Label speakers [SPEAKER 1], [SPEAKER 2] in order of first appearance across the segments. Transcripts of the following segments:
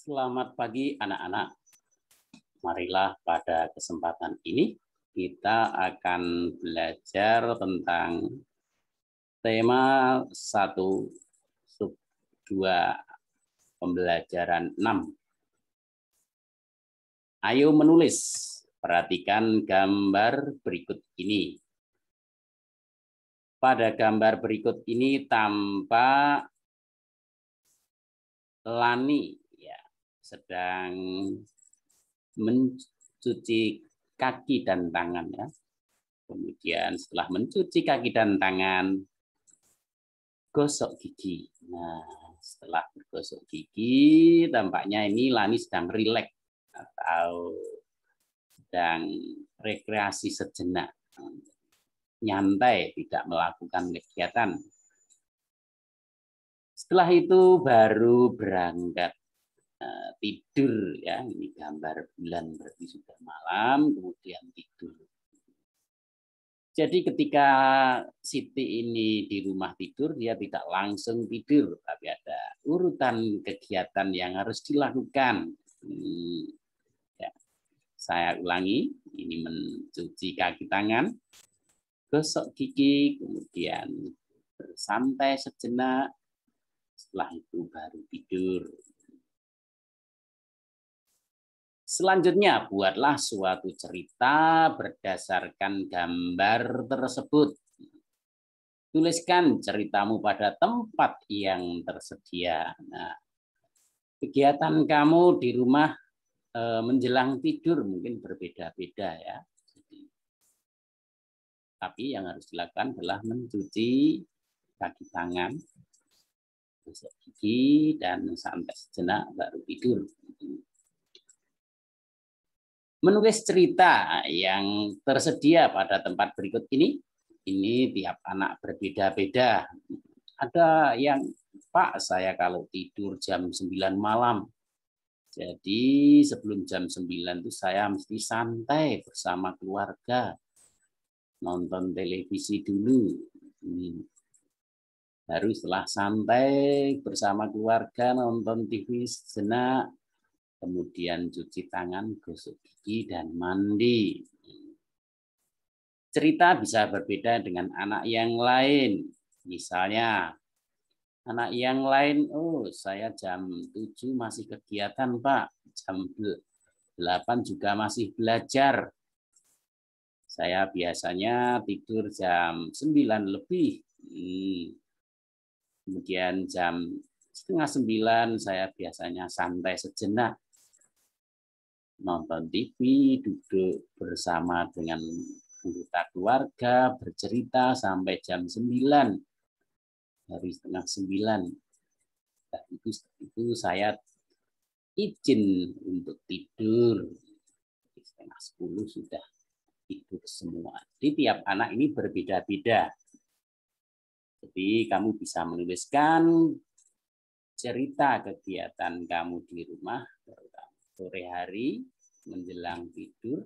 [SPEAKER 1] Selamat pagi anak-anak. Marilah pada kesempatan ini kita akan belajar tentang tema 1 sub 2 pembelajaran 6. Ayo menulis. Perhatikan gambar berikut ini. Pada gambar berikut ini tampak Lani sedang mencuci kaki dan tangan ya. Kemudian setelah mencuci kaki dan tangan, gosok gigi. Nah, setelah bergosok gigi, tampaknya ini Lani sedang rileks atau sedang rekreasi sejenak, nyantai, tidak melakukan kegiatan. Setelah itu baru berangkat tidur ya. Ini gambar bulan berarti sudah malam, kemudian tidur. Jadi ketika Siti ini di rumah tidur, dia tidak langsung tidur, tapi ada urutan kegiatan yang harus dilakukan. Ya. Saya ulangi, ini mencuci kaki tangan, gosok gigi, kemudian bersantai sejenak, setelah itu baru tidur. Selanjutnya, buatlah suatu cerita berdasarkan gambar tersebut. Tuliskan ceritamu pada tempat yang tersedia. Nah, kegiatan kamu di rumah menjelang tidur mungkin berbeda-beda ya. Tapi yang harus dilakukan adalah mencuci kaki tangan, gosok gigi, dan santai sejenak baru tidur. Menulis cerita yang tersedia pada tempat berikut ini tiap anak berbeda-beda. Ada yang, Pak, saya kalau tidur jam 9 malam. Jadi sebelum jam 9 itu saya mesti santai bersama keluarga. Nonton televisi dulu. Baru setelah santai bersama keluarga, nonton TV sejenak, kemudian cuci tangan, gosok gigi, dan mandi. Cerita bisa berbeda dengan anak yang lain. Misalnya, anak yang lain, oh saya jam 7 masih kegiatan Pak, jam 8 juga masih belajar. Saya biasanya tidur jam 9 lebih. Kemudian jam setengah 9 saya biasanya santai sejenak, nonton TV, duduk bersama dengan anggota keluarga, bercerita sampai jam 9, dari setengah 9. Nah, itu saya izin untuk tidur. Setengah 10 sudah tidur semua. Jadi tiap anak ini berbeda-beda. Jadi kamu bisa menuliskan cerita kegiatan kamu di rumah, sore hari menjelang tidur,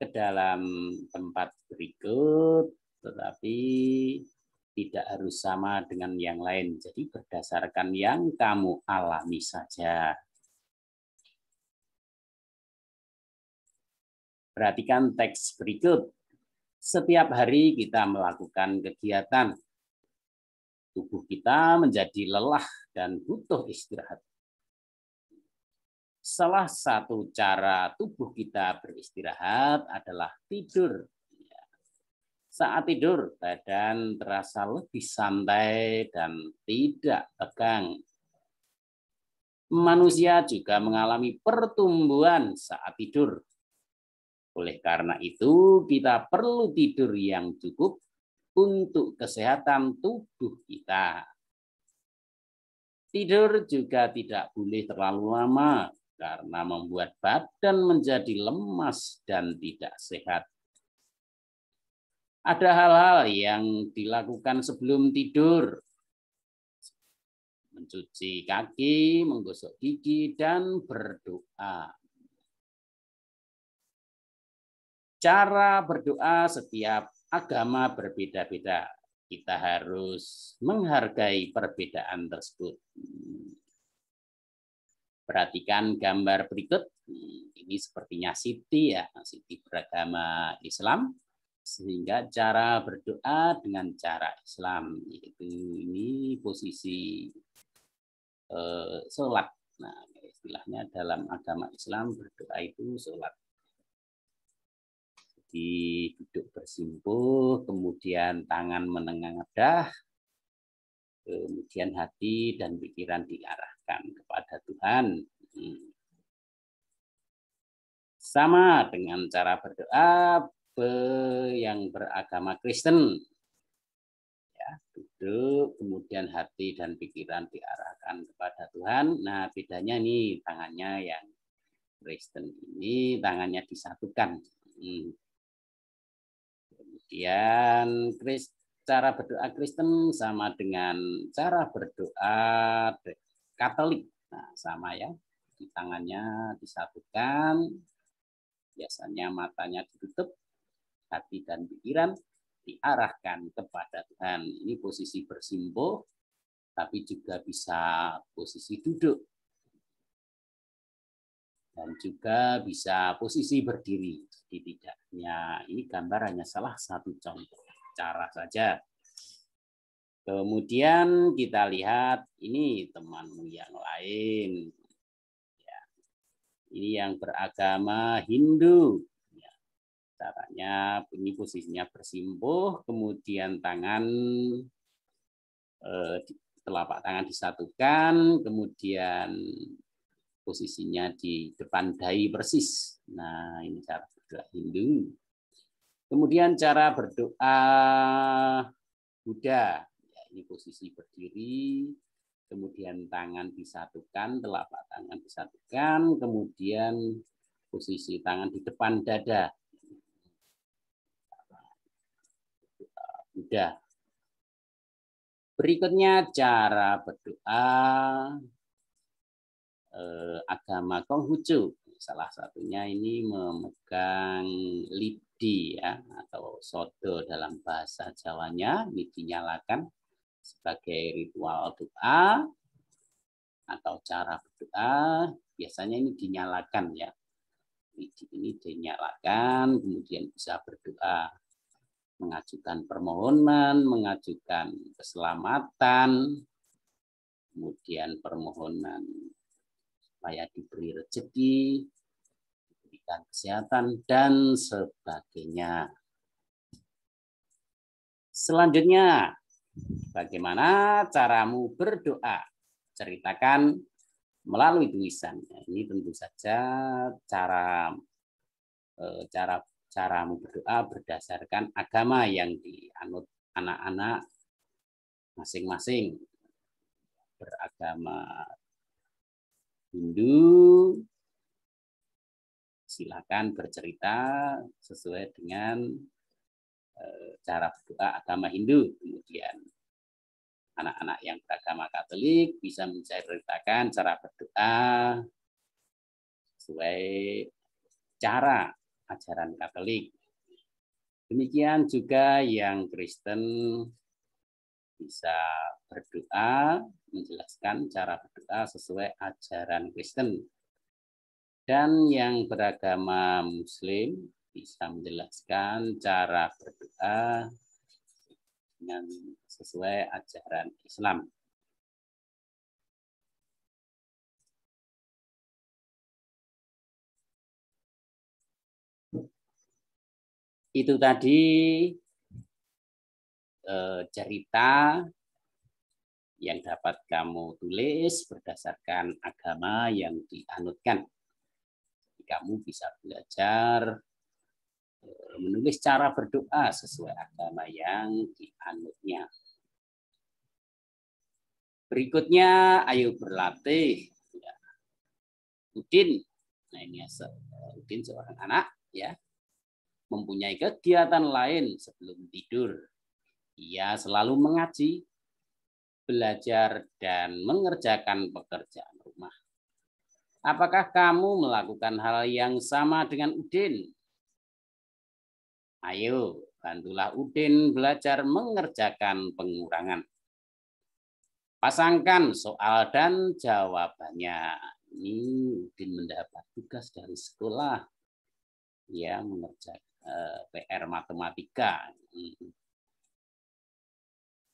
[SPEAKER 1] ke dalam tempat berikut, tetapi tidak harus sama dengan yang lain. Jadi berdasarkan yang kamu alami saja. Perhatikan teks berikut. Setiap hari kita melakukan kegiatan. Tubuh kita menjadi lelah dan butuh istirahat. Salah satu cara tubuh kita beristirahat adalah tidur. Saat tidur, badan terasa lebih santai dan tidak tegang. Manusia juga mengalami pertumbuhan saat tidur. Oleh karena itu, kita perlu tidur yang cukup untuk kesehatan tubuh kita. Tidur juga tidak boleh terlalu lama karena membuat badan menjadi lemas dan tidak sehat. Ada hal-hal yang dilakukan sebelum tidur. Mencuci kaki, menggosok gigi, dan berdoa. Cara berdoa setiap agama berbeda-beda. kita harus menghargai perbedaan tersebut. Perhatikan gambar berikut. Ini sepertinya Siti ya, Siti beragama Islam, sehingga cara berdoa dengan cara Islam, yaitu ini posisi sholat. Nah, istilahnya dalam agama Islam berdoa itu sholat. Jadi duduk bersimpuh, kemudian tangan menengadah, kemudian hati dan pikiran diarahkan kepada Tuhan. Sama dengan cara berdoa yang beragama Kristen. Ya, duduk, kemudian hati dan pikiran diarahkan kepada Tuhan. Nah, bedanya nih tangannya yang Kristen ini tangannya disatukan. Kemudian cara berdoa Kristen sama dengan cara berdoa Katolik. Nah, sama ya. Di tangannya disatukan, biasanya matanya ditutup, hati dan pikiran diarahkan kepada Tuhan. Ini posisi bersimpuh, tapi juga bisa posisi duduk. Dan juga bisa posisi berdiri. Jadi tidaknya, ini gambar hanya salah satu contoh cara saja. Kemudian kita lihat ini temanmu yang lain. Ya. Ini yang beragama Hindu. Ya. Caranya ini posisinya bersimpuh, kemudian tangan telapak tangan disatukan, kemudian posisinya di depan dahi persis. Nah, ini cara berdoa Hindu. Kemudian cara berdoa Buddha. Ya, ini posisi berdiri, kemudian tangan disatukan, telapak tangan disatukan, kemudian posisi tangan di depan dada. Buddha. Berikutnya cara berdoa agama Konghucu. Salah satunya ini memegang lidi ya, atau sodo dalam bahasa Jawanya, ini dinyalakan sebagai ritual doa atau cara berdoa. Biasanya ini dinyalakan ya, lidi ini dinyalakan, kemudian bisa berdoa, mengajukan permohonan, mengajukan keselamatan, kemudian permohonan supaya diberi rezeki, diberikan kesehatan, dan sebagainya. Selanjutnya, bagaimana caramu berdoa? Ceritakan melalui tulisan. Ini tentu saja caramu berdoa berdasarkan agama yang dianut anak-anak masing-masing. Beragama Hindu, silakan bercerita sesuai dengan cara berdoa agama Hindu. Kemudian anak-anak yang beragama Katolik bisa menceritakan cara berdoa sesuai cara ajaran Katolik. Demikian juga yang Kristen bisa berdoa, menjelaskan cara berdoa sesuai ajaran Kristen. Dan yang beragama Muslim bisa menjelaskan cara berdoa dengan sesuai ajaran Islam. Itu tadi cerita yang dapat kamu tulis berdasarkan agama yang dianutkan. Kamu bisa belajar menulis cara berdoa sesuai agama yang dianutnya. Berikutnya, ayo berlatih. Ya. Udin, nah ini Udin seorang anak, ya, mempunyai kegiatan lain sebelum tidur. Ia selalu mengaji, belajar, dan mengerjakan pekerjaan rumah. Apakah kamu melakukan hal yang sama dengan Udin? Ayo, Bantulah Udin belajar mengerjakan pengurangan. Pasangkan soal dan jawabannya. Ini Udin mendapat tugas dari sekolah, ya, mengerjakan PR matematika.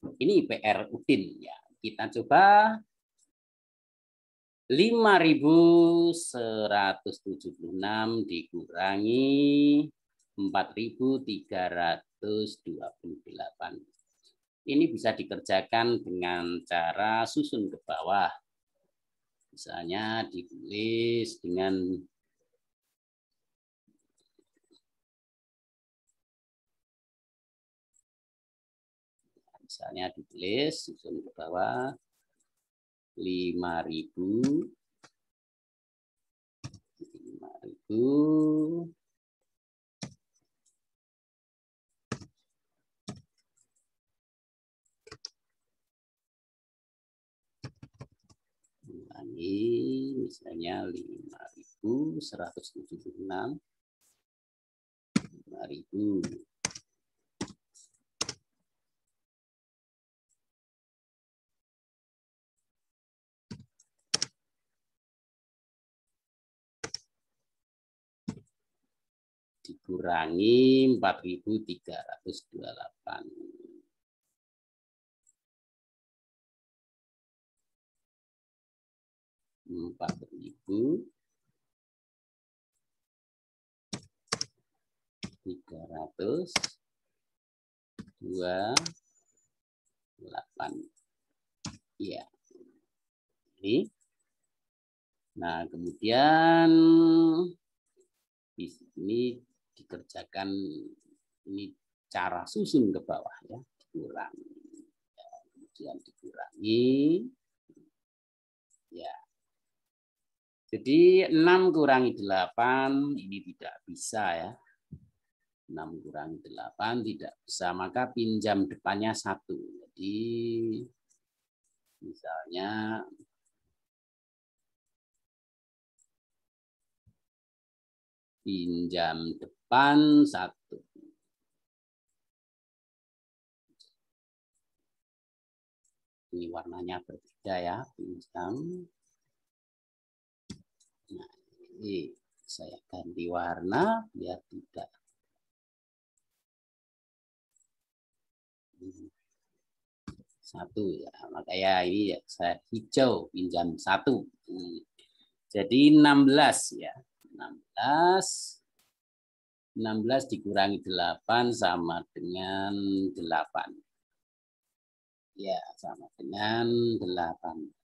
[SPEAKER 1] Ini PR Udin, ya. Kita coba 5.176 dikurangi 4.328. Ini bisa dikerjakan dengan cara susun ke bawah. Misalnya ditulis dengan susun ke bawah 5.000 ini misalnya 5.176 5.000 dikurangi 4.328. 4.328. Ya. Nah, kemudian di sini dikerjakan ini cara susun ke bawah, ya, dikurangi, ya, kemudian dikurangi, ya. Jadi 6 kurangi 8 ini tidak bisa, ya. 6 kurangi 8 tidak bisa, maka pinjam depannya 1. Jadi misalnya pinjam depan 1. Ini warnanya berbeda, ya, pinjam. Nah, ini saya ganti warna biar tidak. Satu, ya, makanya ini ya, saya hijau pinjam 1. Jadi 16, ya. 16 dikurangi 8 sama dengan 8. Ya, sama dengan 8.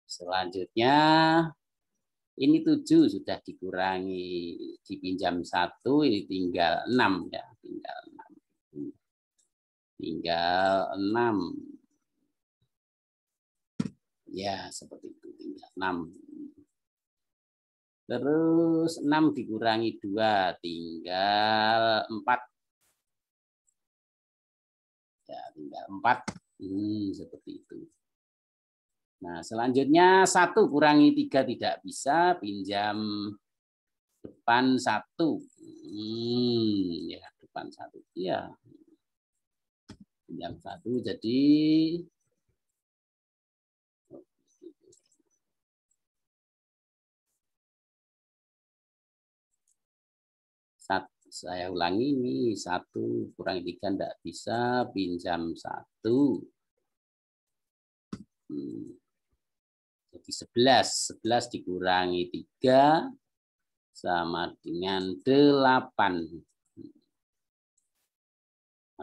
[SPEAKER 1] Selanjutnya ini 7 sudah dikurangi dipinjam 1, ini tinggal 6, ya, tinggal 6. Tinggal 6. Ya, seperti itu, tinggal 6. Terus 6 dikurangi 2 tinggal 4. Ya, tinggal 4. Seperti itu. Nah, selanjutnya 1 kurangi 3 tidak bisa, pinjam depan 1. Ya, depan 1. Ya. Pinjam 1 jadi saya ulangi, ini 1 kurangi 3 tidak bisa, pinjam 1. Jadi 11 dikurangi 3 sama dengan 8.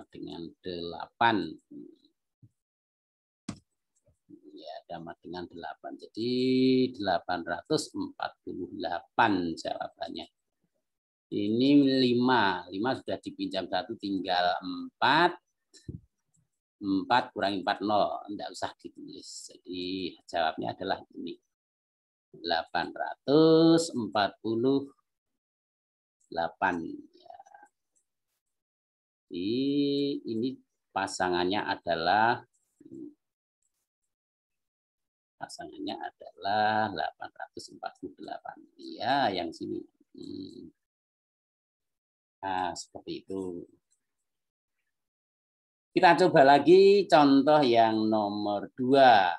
[SPEAKER 1] Dengan 8. Ya, sama dengan 8. Jadi 848 jawabannya. Ini 5. 5 sudah dipinjam 1 tinggal 4. 4 kurangi 4, 0. Tidak usah ditulis. Jadi jawabnya adalah ini. 848. Ya. Ini pasangannya adalah Pasangannya adalah 848. Ya, yang sini. Nah, seperti itu. Kita coba lagi contoh yang nomor 2.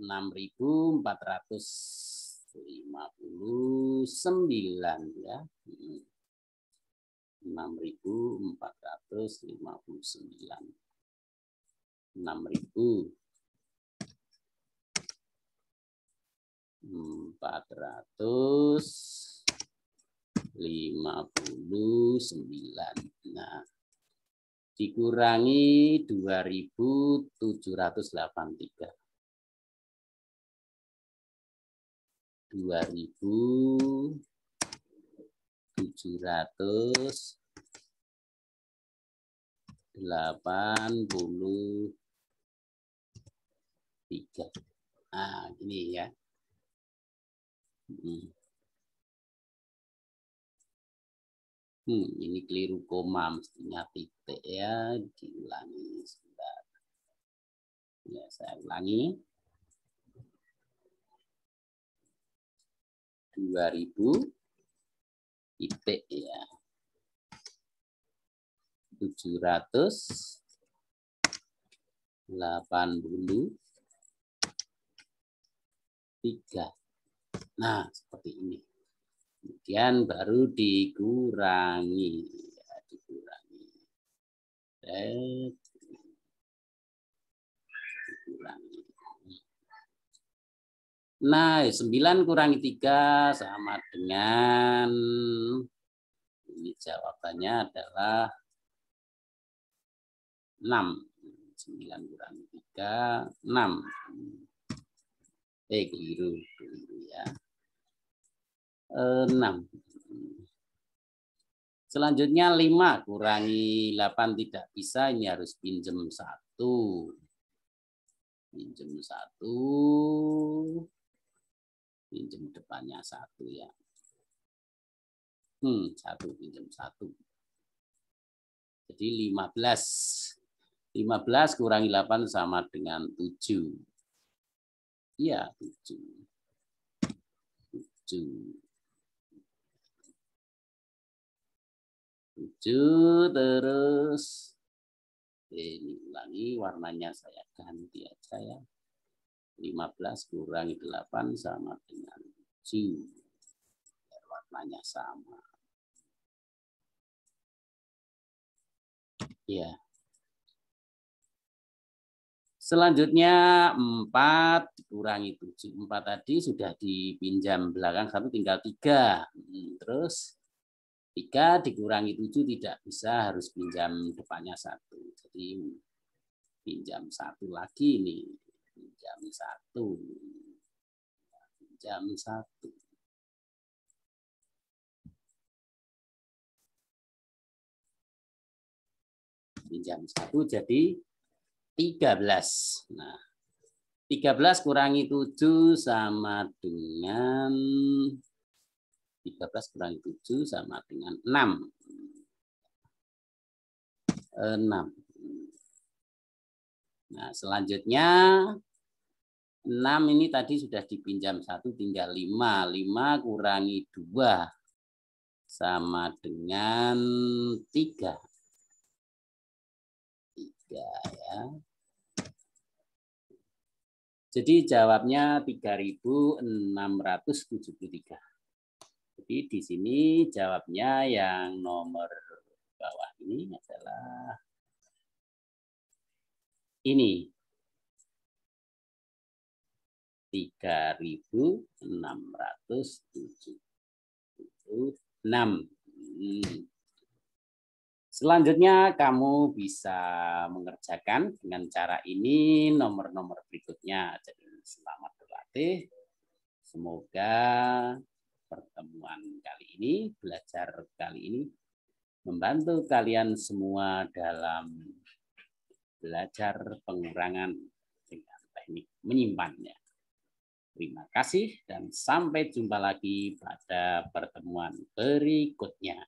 [SPEAKER 1] 6.459 ya. 6.459. 6.459. Nah, dikurangi 2.783. 2.783. Nah, ini ya. Ini keliru koma, mestinya titik ya, diulangi sebentar. Ya, saya ulangi. 2.000 titik ya. 783. Nah, seperti ini. Kemudian baru dikurangi. Ya, dikurangi. Dikurangi. Nah, 9 kurangi 3 sama dengan, ini jawabannya adalah 6. 9 kurangi 3, 6. Keliru ya. 6. Selanjutnya 5 kurangi 8 tidak bisa, ini harus pinjam 1. Pinjam 1. Pinjam depannya 1 ya. 1 pinjam 1. Jadi 15. 15 kurangi 8 sama dengan 7. Iya, 7. 7 terus. Ini ulangi, warnanya saya ganti aja ya. 15 kurangi 8 sama dengan 7. Warnanya sama. Ya. Selanjutnya 4 dikurangi 7. 4 tadi sudah dipinjam belakang 1 tinggal 3. Terus 3 dikurangi 7 tidak bisa, harus pinjam depannya 1. Jadi pinjam 1 lagi nih. Pinjam 1. Pinjam 1. Pinjam 1 jadi 13. Nah, 13 kurangi 7 sama dengan 13 kurangi 7 sama dengan 6. 6. Nah, selanjutnya 6 ini tadi sudah dipinjam 1 tinggal 5. 5 kurangi 2 sama dengan 3. 3 ya. Jadi jawabnya 3.673. Jadi di sini jawabnya yang nomor bawah ini adalah ini. 3.676. Selanjutnya kamu bisa mengerjakan dengan cara ini nomor-nomor berikutnya. Jadi selamat berlatih. Semoga pertemuan kali ini, belajar kali ini membantu kalian semua dalam belajar pengurangan dengan teknik menyimpannya. Terima kasih dan sampai jumpa lagi pada pertemuan berikutnya.